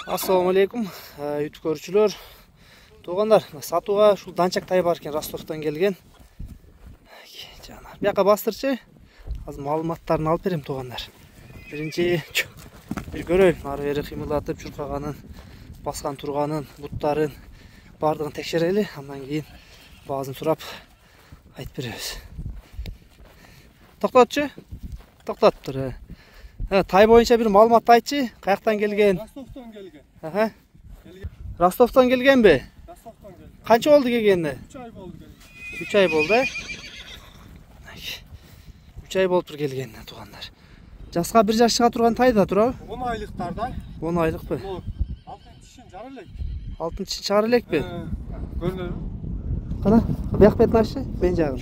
Assalamu alaikum, YouTube көрүүчүлөр. Туугандар, сатууга ушул данчак тай бар экен, Ростовдон келген. Жана, бияка бастырчы. Азыр маалыматтарын алып берем, туугандар. Биринчи бир көрөйүн, ары бери кыймылдатып, чуркаганын, баскан турганын, буттарын бардыгын текшерели, андан кийин баазын сурап айтып беребиз. Токтотчу. Токтоттур. Тай боюнча бир маалымат айтчы, каяктан келген? Ростовдон келген. Аха. Ростовдон келгенби? Ростовдон келген. Канча болду келгенине? 3 ай болду келген. 3 ай болду, 3 ай болуптур келгенине, туугандар. Жаска 1 жаш чыга турган тай да турабы? 10 айлыктарда. 10 айлыкпы? 6-чын чыгар элек. 6-чын чыгар элекпи? Көрүнөбү? Кана, бияк бетин аччы, мен жагын.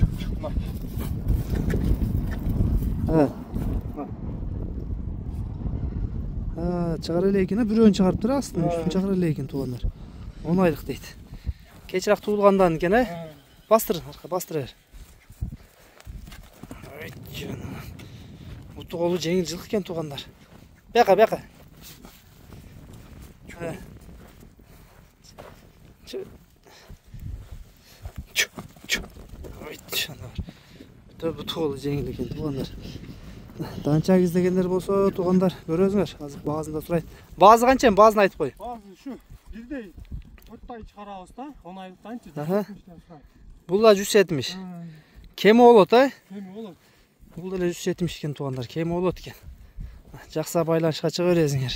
Чыгар эле экен, бирөөнү чыгарыптыр, астын үстүн чыгар эле экен, туугандар. 10 айлык дейт. Кечирээк туулгандан экен, Бастыр, арка бастыра бер. Ой, жаным. Буту колу жеңил жылкы экен, туугандар. Бияка. Ой, жаным. Буту колу жеңил экен, туугандар. Данчак издегендер болсо, туугандар, көрөсүңөр. Азыр баазында сурайт. Баазы канча? Баазын айтып кой. Баазы ушу. Бирдей 4 ай чыгарабыз да, 10 айлыктанчы. Бул да 170. Кеми болот, Кеми болот. Бул деле 170 экен, туугандар. Кеми болот экен. Жакса байланышка чыга бересиңер.